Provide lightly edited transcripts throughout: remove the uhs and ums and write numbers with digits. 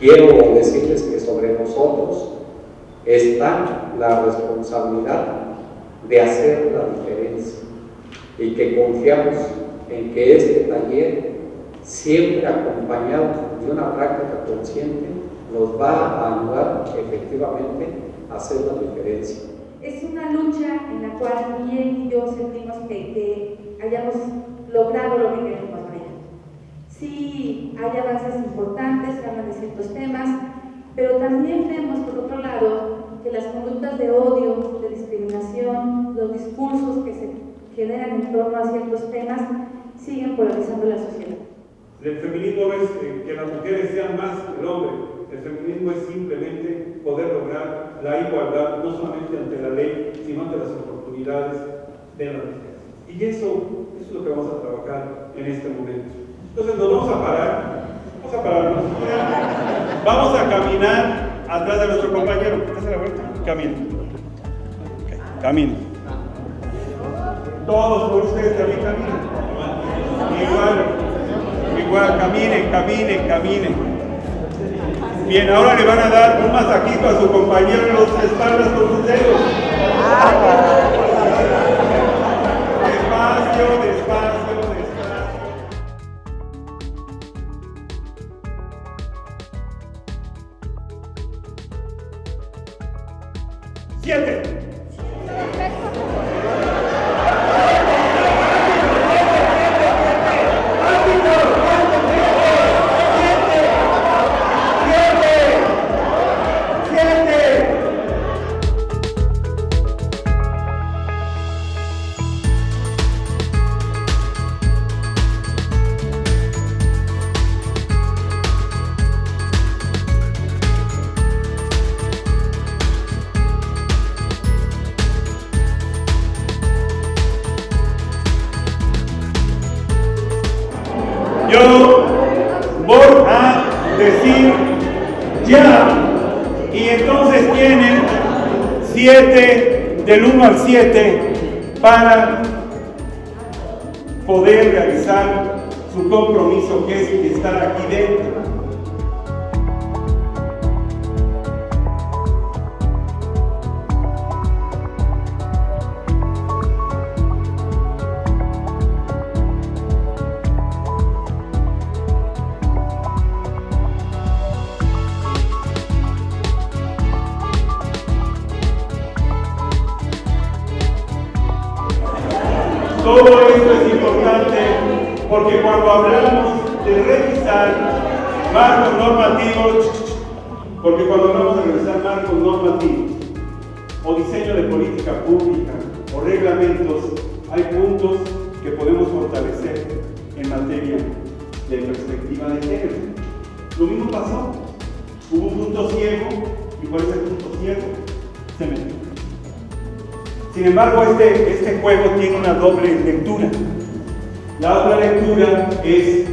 quiero decirles que sobre nosotros está la responsabilidad de hacer la diferencia y que confiamos en que este taller, siempre acompañado de una práctica consciente, nos va a ayudar efectivamente a hacer la diferencia. Es una lucha en la cual ni él ni yo sentimos que hayamos logrado lo que queremos para ella. Sí hay avances importantes, se hablan de ciertos temas, pero también vemos, por otro lado, que las conductas de odio, de discriminación, los discursos que se generan en torno a ciertos temas, siguen polarizando la sociedad. El feminismo no es que las mujeres sean más que el hombre. El feminismo es simplemente poder lograr la igualdad, no solamente ante la ley, sino ante las oportunidades de las mujeres. Y eso es lo que vamos a trabajar en este momento. Entonces nos vamos a pararnos. Vamos a caminar atrás de nuestro compañero. Dase la vuelta. Camina. Okay. Camina. Todos por ustedes también caminen. Igual, caminen. Bien, ahora le van a dar un masajito a su compañero en las espaldas con sus dedos. Despacio. 7. Yo voy a decir ya, y entonces tienen 7, del 1 al 7, para poder realizar su compromiso, que es estar aquí dentro. Todo esto es importante porque cuando hablamos de revisar marcos normativos, o diseño de política pública o reglamentos, hay puntos que podemos fortalecer en materia de perspectiva de género. Lo mismo pasó, hubo un punto ciego y por ese punto ciego se metió. Sin embargo, este juego tiene una doble lectura. La otra lectura es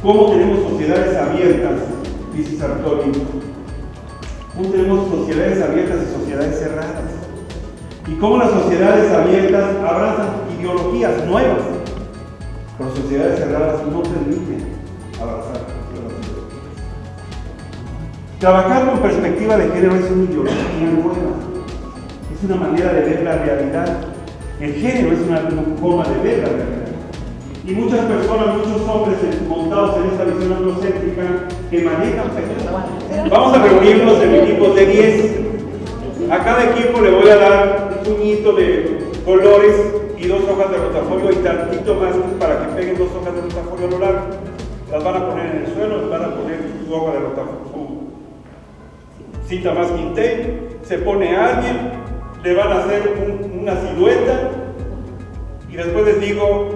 cómo tenemos sociedades abiertas, dice Sartori. Cómo tenemos sociedades abiertas y sociedades cerradas. Y cómo las sociedades abiertas abrazan ideologías nuevas, pero sociedades cerradas no permiten abrazar nuevas ideologías. Trabajar con perspectiva de género es una ideología nueva. Es una manera de ver la realidad. El género es una forma de ver la realidad. Y muchas personas, muchos hombres montados en esta visión androcéntrica que manejan género. Vamos a reunirnos en equipos de 10. A cada equipo le voy a dar un puñito de colores y 2 hojas de rotafolio y tantito más para que peguen 2 hojas de rotafolio a lo largo. Las van a poner en el suelo, les van a poner su hoja de rotafolio, su cinta masking tape, se pone a alguien, le van a hacer una silueta y después les digo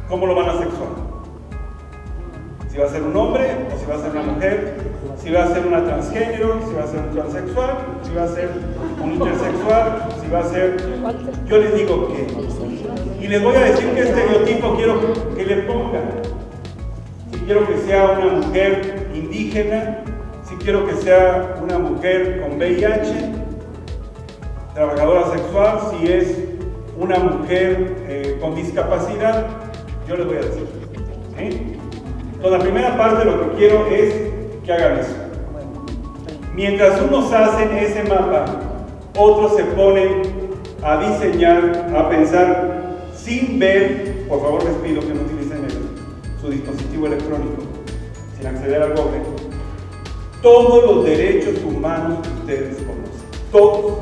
cómo lo van a sexuar. Si va a ser un hombre o si va a ser una mujer, si va a ser una transgénero, si va a ser un transexual, si va a ser un intersexual, si va a ser... Yo les digo qué. Y les voy a decir qué estereotipo quiero que le pongan. Si quiero que sea una mujer indígena, si quiero que sea una mujer con VIH, trabajadora sexual, si es una mujer con discapacidad, yo les voy a decir. Entonces, la primera parte lo que quiero es que hagan eso. Mientras unos hacen ese mapa, otros se ponen a diseñar, a pensar, sin ver, por favor les pido que no utilicen su dispositivo electrónico, sin acceder al Google, todos los derechos humanos que ustedes conocen, todos.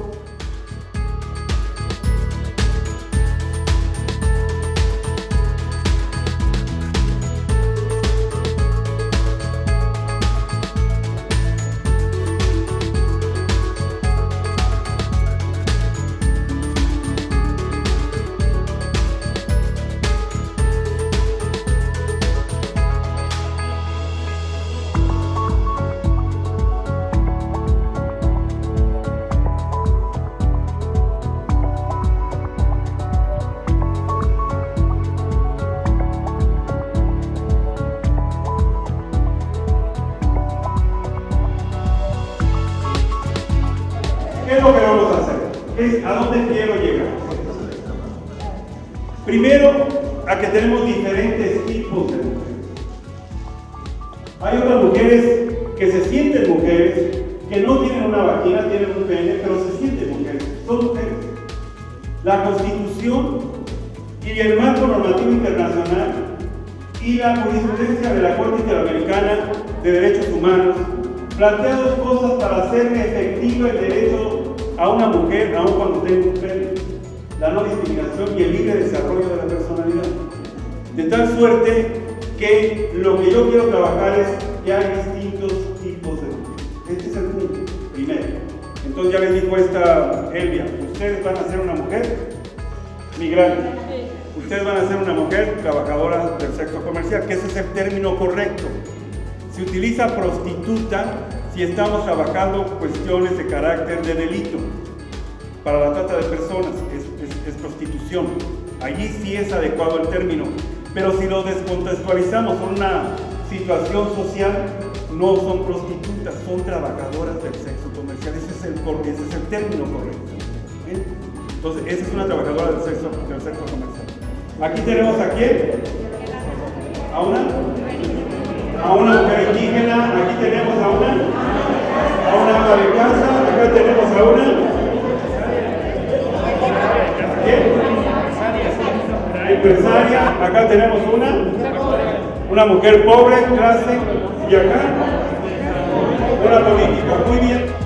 ¿Qué es lo que vamos a hacer? ¿A dónde quiero llegar? Primero, a que tenemos diferentes tipos de mujeres. Hay otras mujeres que se sienten mujeres, que no tienen una vagina, tienen un pene, pero se sienten mujeres, son mujeres. La Constitución y el marco normativo internacional y la jurisprudencia de la Corte Interamericana de Derechos Humanos plantea dos cosas para hacer efectivo el derecho a una mujer, aun cuando tenga un pene: la no discriminación y el libre desarrollo de la personalidad. De tal suerte que lo que yo quiero trabajar es que hay distintos tipos de mujeres. Este es el punto, primero. Entonces ya les dijo esta Elvia, ustedes van a ser una mujer migrante. Ustedes van a ser una mujer trabajadora del sexo comercial, que ese es el término correcto. Se utiliza prostituta si estamos trabajando cuestiones de carácter de delito. Para la trata de personas es prostitución. Allí sí es adecuado el término. Pero si lo descontextualizamos con una situación social, no son prostitutas, son trabajadoras del sexo comercial. Ese es el término correcto. ¿Bien? Entonces, esa es una trabajadora del sexo comercial. Aquí tenemos a quién? ¿A una mujer indígena? Aquí tenemos a una ama de casa. Acá tenemos a una empresaria. Acá tenemos una mujer pobre, clase, y acá una política. Muy bien.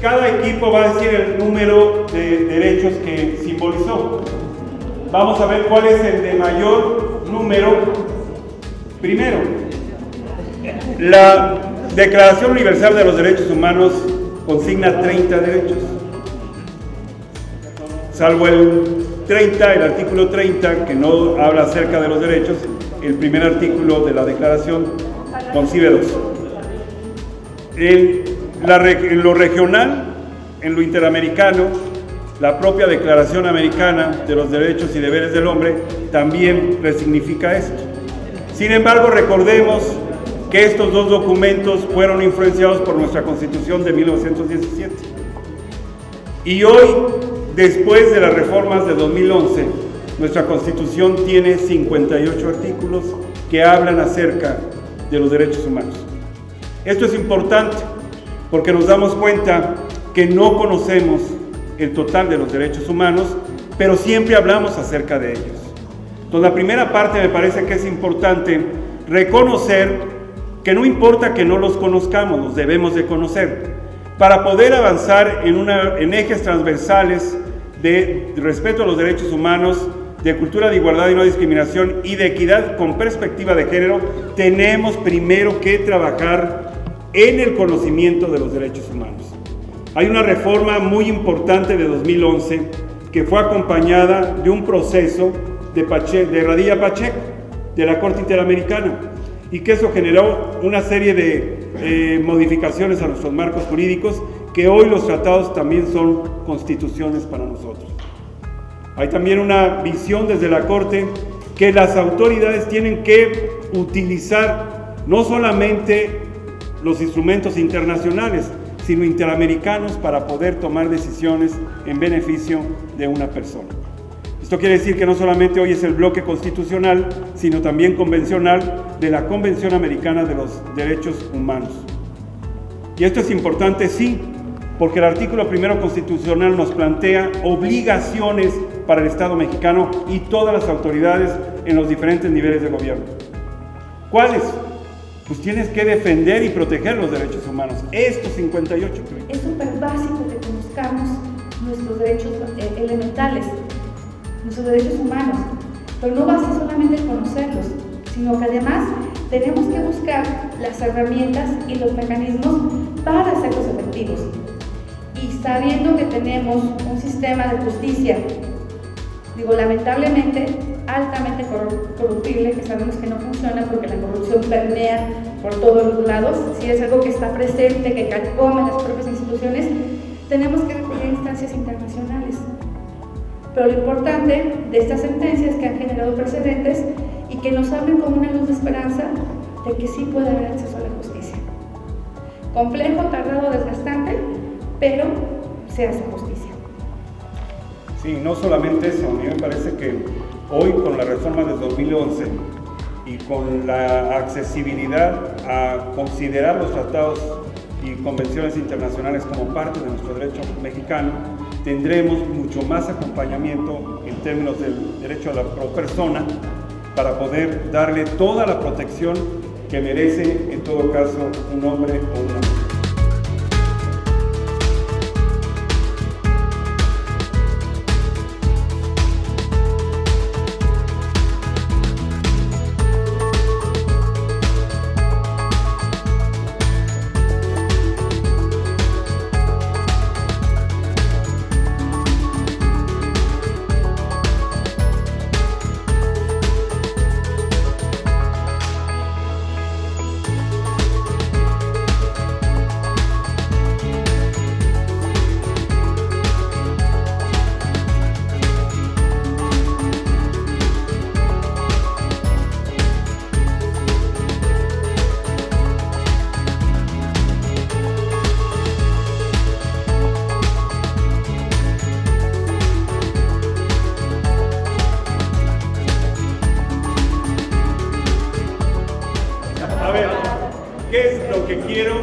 Cada equipo va a decir el número de derechos que simbolizó. Vamos a ver cuál es el de mayor número. Primero, la Declaración Universal de los Derechos Humanos consigna 30 derechos. Salvo el artículo 30, que no habla acerca de los derechos, el primer artículo de la declaración concibe dos. En lo regional, en lo interamericano, la propia Declaración Americana de los Derechos y Deberes del Hombre también resignifica esto. Sin embargo, recordemos que estos dos documentos fueron influenciados por nuestra Constitución de 1917. Y hoy, después de las reformas de 2011, nuestra Constitución tiene 58 artículos que hablan acerca de los derechos humanos. Esto es importante porque nos damos cuenta que no conocemos el total de los derechos humanos, pero siempre hablamos acerca de ellos. Entonces, la primera parte me parece que es importante reconocer que no importa que no los conozcamos, los debemos de conocer, para poder avanzar en ejes transversales de respeto a los derechos humanos, de cultura de igualdad y no discriminación y de equidad con perspectiva de género. Tenemos primero que trabajar en el conocimiento de los derechos humanos. Hay una reforma muy importante de 2011 que fue acompañada de un proceso de Radilla Pacheco, de la Corte Interamericana, y que eso generó una serie de modificaciones a nuestros marcos jurídicos, que hoy los tratados también son constituciones para nosotros. Hay también una visión desde la Corte que las autoridades tienen que utilizar no solamente los instrumentos internacionales, sino interamericanos para poder tomar decisiones en beneficio de una persona. Esto quiere decir que no solamente hoy es el bloque constitucional, sino también convencional de la Convención Americana de los Derechos Humanos. Y esto es importante, sí, porque el artículo primero constitucional nos plantea obligaciones para el Estado mexicano y todas las autoridades en los diferentes niveles de gobierno. ¿Cuáles? Pues tienes que defender y proteger los derechos humanos. Estos 58. Es súper básico que conozcamos nuestros derechos elementales, nuestros derechos humanos, pero no basta solamente conocerlos, sino que además tenemos que buscar las herramientas y los mecanismos para hacerlos efectivos. Y sabiendo que tenemos un sistema de justicia, lamentablemente, altamente corruptible, que sabemos que no funciona porque la corrupción permea por todos los lados, si es algo que está presente, que carcome las propias instituciones, tenemos que recurrir a instancias internacionales. Pero lo importante de estas sentencias que han generado precedentes y que nos abren como una luz de esperanza de que sí puede haber acceso a la justicia. Complejo, tardado, desgastante, pero se hace justicia. Sí, no solamente eso, a mí me parece que hoy con la reforma de 2011 y con la accesibilidad a considerar los tratados y convenciones internacionales como parte de nuestro derecho mexicano, tendremos mucho más acompañamiento en términos del derecho a la persona para poder darle toda la protección que merece en todo caso un hombre o una mujer. ¿Qué es lo que quiero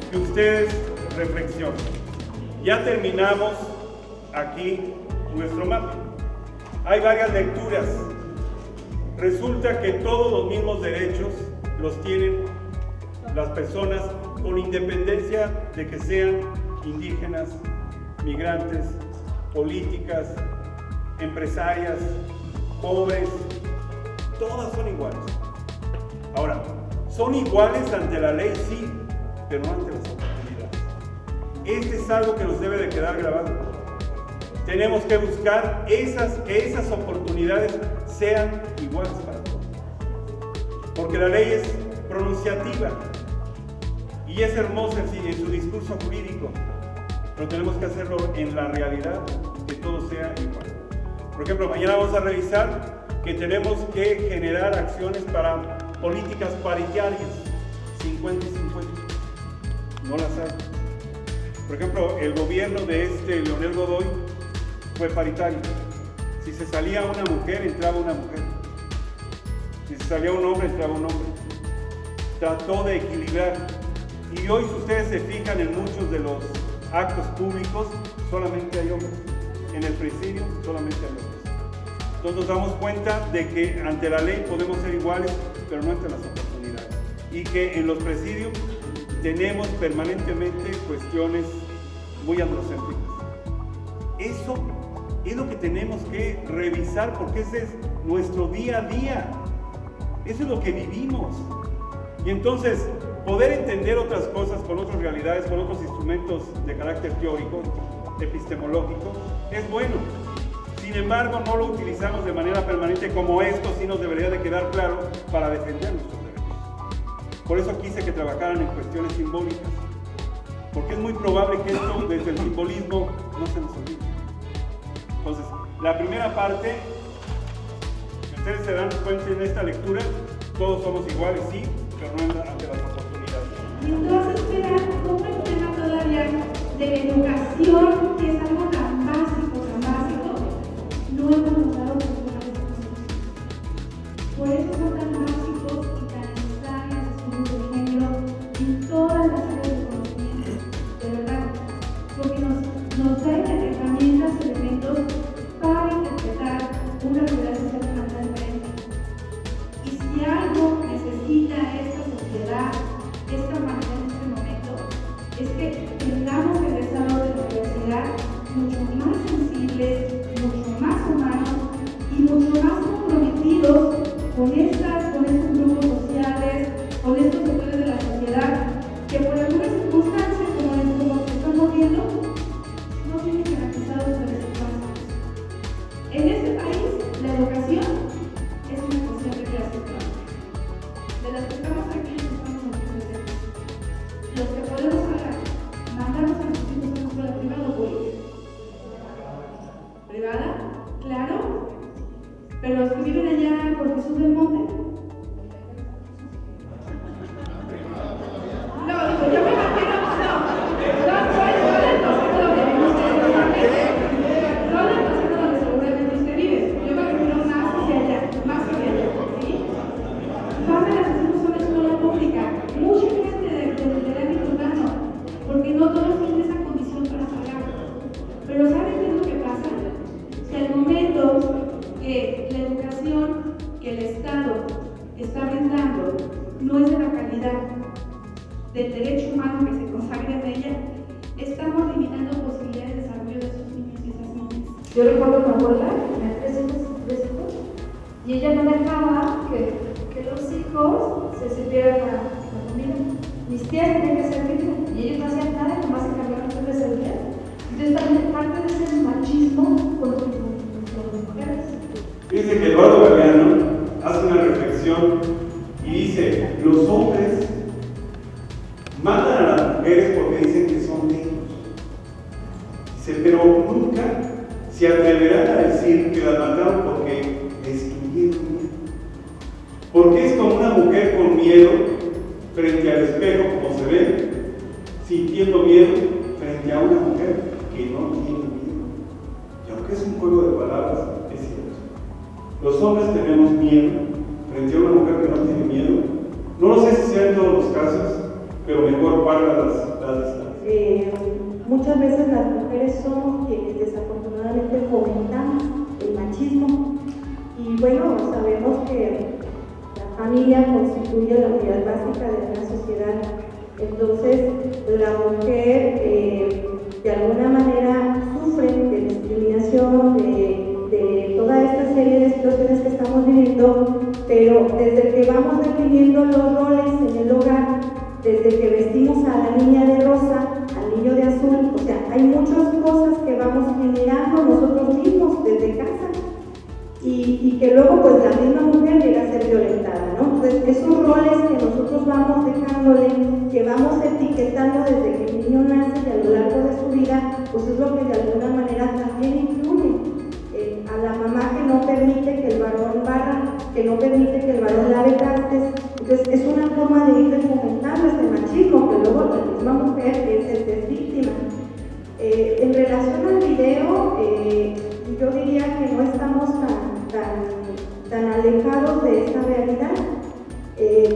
que ustedes reflexionen? Ya terminamos aquí nuestro mapa. Hay varias lecturas. Resulta que todos los mismos derechos los tienen las personas con independencia de que sean indígenas, migrantes, políticas, empresarias, pobres, todas son iguales. Ahora, son iguales ante la ley, sí, pero no ante las oportunidades. Este es algo que nos debe de quedar grabado. Tenemos que buscar que esas oportunidades sean iguales para todos. Porque la ley es pronunciativa, y es hermosa en su discurso jurídico, pero tenemos que hacerlo en la realidad, que todo sea igual. Por ejemplo, mañana vamos a revisar que tenemos que generar acciones para políticas paritarias, 50 y 50. No las hay. Por ejemplo, el gobierno de Leonel Godoy fue paritario. Si se salía una mujer, entraba una mujer. Si se salía un hombre, entraba un hombre. Trató de equilibrar. Y hoy, si ustedes se fijan en muchos de los actos públicos, solamente hay hombres. En el presidio, solamente hay hombres. Entonces nos damos cuenta de que ante la ley podemos ser iguales, pero no ante las oportunidades. Y que en los presidios tenemos permanentemente cuestiones muy androcéntricas. Eso es lo que tenemos que revisar, porque ese es nuestro día a día. Eso es lo que vivimos. Y entonces, poder entender otras cosas con otras realidades, con otros instrumentos de carácter teórico, epistemológico, es bueno. Sin embargo, no lo utilizamos de manera permanente, como esto sí nos debería de quedar claro, para defender nuestros derechos. Por eso quise que trabajaran en cuestiones simbólicas, porque es muy probable que esto, desde el simbolismo, no se nos olvide. Entonces, la primera parte, si ustedes se dan cuenta en esta lectura, todos somos iguales, sí, pero no ante las oportunidades. Y entonces queda como el tema todavía de educación, que es algo tan básico, no hemos logrado mejorar estas cosas. Por eso son tan básicos y tan necesarios estudios de género en todas las áreas de conocimiento, de verdad, porque nos traen herramientas, elementos para interpretar una realidad social de manera diferente. Y si algo necesita esta sociedad, esta humanidad en este momento, es que tengamos egresados de la universidad mucho más sensibles, mucho más humanos y mucho más comprometidos con estos grupos sociales, con estos sectores de la sociedad, que por algunas circunstancias, como lo que estamos viendo, no tienen garantizados sus derechos básicos. En este país, la educación es una cuestión de clase económica. De las que estamos aquí, estamos aquí presentes. Los que podemos hablar, mandamos a nuestros hijos a una escuela privada o pública. ¿Privada? Claro. Pero los que viven allá por Jesús del Monte. No, digo, yo me imagino, donde seguramente usted vive. Yo me imagino más hacia allá, ¿sí? Parte de las personas son de escuela pública. Mucha gente del ámbito urbano, porque no todos tienen esa condición para pagar. Pero ¿saben qué es lo que pasa? Que al momento que la educación que el Estado está brindando no es de la calidad del derecho humano que se consagra en ella, estamos limitando posibilidades de desarrollo de esos niños y esas niñas. Yo recuerdo a mi abuela, que tenía tres hijos, y ella no dejaba que los hijos se sirvieran la comida. Mis tías tenían que servirla, y ellos no hacían nada, nomás se encargaban de servir. Entonces también parte de ese machismo con las mujeres. Dice que Eduardo Galeano hace una reflexión y dice: los hombres matan a las mujeres porque dicen que son de ellos. Dice, pero nunca se atreverán a decir que las mataron porque les tuvieron miedo. Porque es como una mujer con miedo frente al espejo, como se ve, sintiendo miedo frente a una mujer que no tiene miedo. Y aunque es un juego de palabras, es cierto. Los hombres tenemos miedo frente a una mujer que no tiene miedo. No lo sé si sea en todos los casos, pero mejor guarda las distancias. Muchas veces las mujeres somos quienes desafortunadamente fomentamos el machismo. Y bueno, sabemos que la familia constituye la unidad básica de una sociedad. Entonces, la mujer de alguna manera sufre de discriminación, de toda esta serie de situaciones que estamos viviendo, pero desde que vamos definiendo los roles en el hogar, desde que vestimos a la niña de rosa, al niño de azul, o sea, hay muchas cosas que vamos generando nosotros mismos desde casa y que luego pues la misma mujer llega a ser violentada, ¿no? Entonces, esos roles que nosotros vamos dejándole, que vamos etiquetando desde que el niño nace y a lo largo de su vida, pues es lo que de alguna manera también influye. A la mamá que no permite que el varón barra, que no permite que el varón lave trastes. Entonces es una forma de ir fomentando este machismo, que luego la misma mujer es víctima. En relación al video, yo diría que no estamos tan alejados de esta realidad,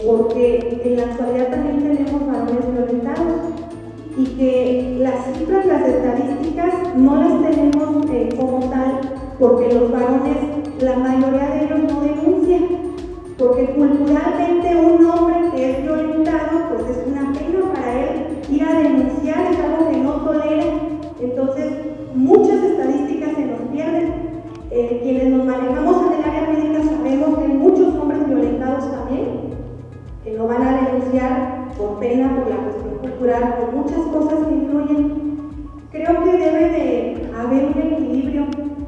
porque en la actualidad también tenemos varones violentados y que las cifras, las estadísticas no las tenemos como tal, porque los varones, la mayoría de ellos no denuncian, porque culturalmente un hombre que es violentado, pues es una pena para él ir a denunciar, es algo que no tolera. Entonces, muchas estadísticas se nos pierden. Quienes nos manejamos en el área médica sabemos que hay muchos hombres violentados también, que no van a denunciar por pena, por la cuestión cultural, por muchas cosas que influyen. Creo que debe de haber un equilibrio,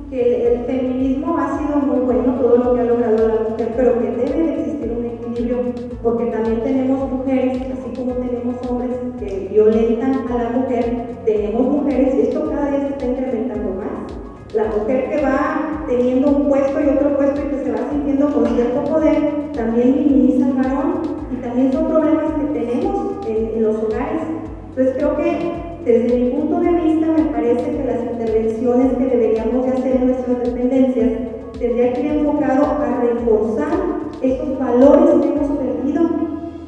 que el feminismo ha sido muy bueno, todo lo que ha logrado la mujer, pero que debe de existir un equilibrio, porque también tenemos mujeres, así como tenemos hombres que violentan a la mujer, tenemos mujeres, y esto cada vez se está incrementando más. La mujer que va teniendo un puesto y otro puesto y que se va sintiendo con cierto poder, también minimiza al varón, y también son problemas que tenemos en los hogares. Entonces creo que desde mi punto de vista me parece que las intervenciones que deberíamos de hacer en nuestras dependencias tendría que ir enfocado a reforzar esos valores que hemos perdido,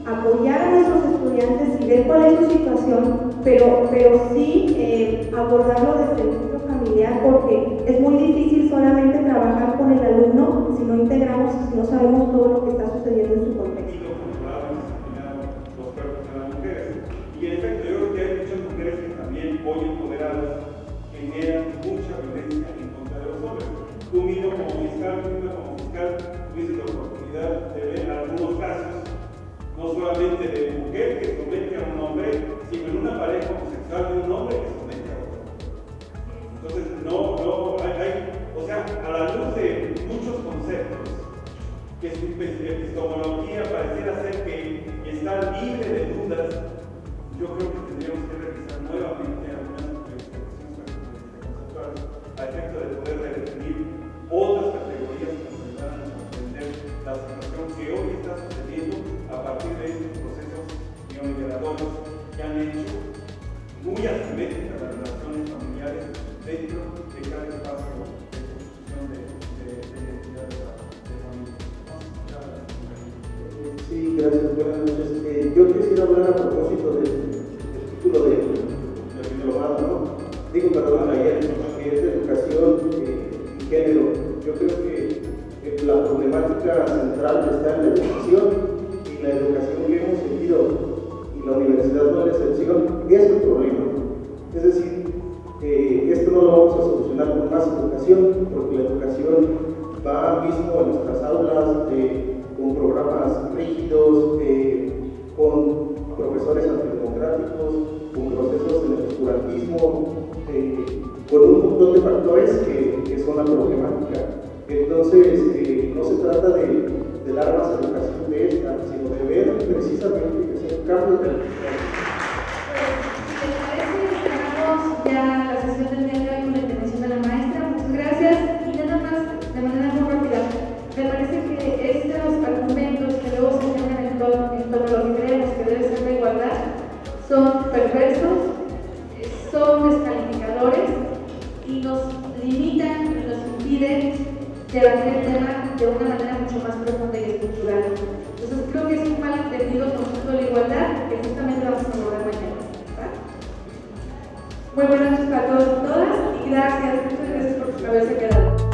apoyar a nuestros estudiantes y ver cuál es su situación, pero sí abordarlo desde el núcleo familiar, porque es muy difícil solamente trabajar con el alumno si no integramos y si no sabemos todo lo que está sucediendo en su contexto. Y en efecto, yo creo que hay muchas mujeres que también, hoy empoderadas, generan mucha violencia en contra de los hombres. Tú mismo como fiscal, tuviste la oportunidad de ver algunos casos, no solamente de mujer que somete a un hombre, sino en una pareja homosexual de un hombre que somete a otro. Entonces, o sea, a la luz de muchos conceptos, que su epistemología pareciera ser que está libre de dudas, yo creo que tendríamos que revisar nuevamente algunas expresiones conceptuales a efecto de poder redefinir otras categorías que nos ayudaran a comprender la situación que hoy está sucediendo a partir de estos procesos neoliberadores que han hecho muy asimétricas las relaciones familiares dentro de cada espacio de construcción de familia. Sí, gracias, buenas noches. Yo quisiera hablar a propósito del título del diplomado, ¿no? Digo, perdón, ayer, que es de educación y género. Yo creo que la problemática central está en la educación, y la educación que hemos seguido, y la universidad no es la excepción, es el problema. Es decir, esto no lo vamos a solucionar con más educación, porque la educación va mismo a nuestras aulas, con programas rígidos, con profesores antidemocráticos, con procesos en el oscurantismo, con un montón de factores que son la problemática. Entonces, no se trata de dar más educación de esta, sino de ver precisamente que sea un cambio de la ya la sesión del día de hoy con la intervención de la maestra. Muchas gracias. Y nada más, de manera muy rápida, me parece que estos argumentos que luego se ponen en torno a lo que creemos que debe ser la igualdad son perversos, son descalificadores y nos limitan y nos impiden debatir el tema de una manera mucho más profunda y estructural. Entonces creo que es un malentendido concepto de la igualdad que justamente vamos a abordar mañana. Muy buenas noches para todos y todas, y gracias, muchas gracias por haberse quedado.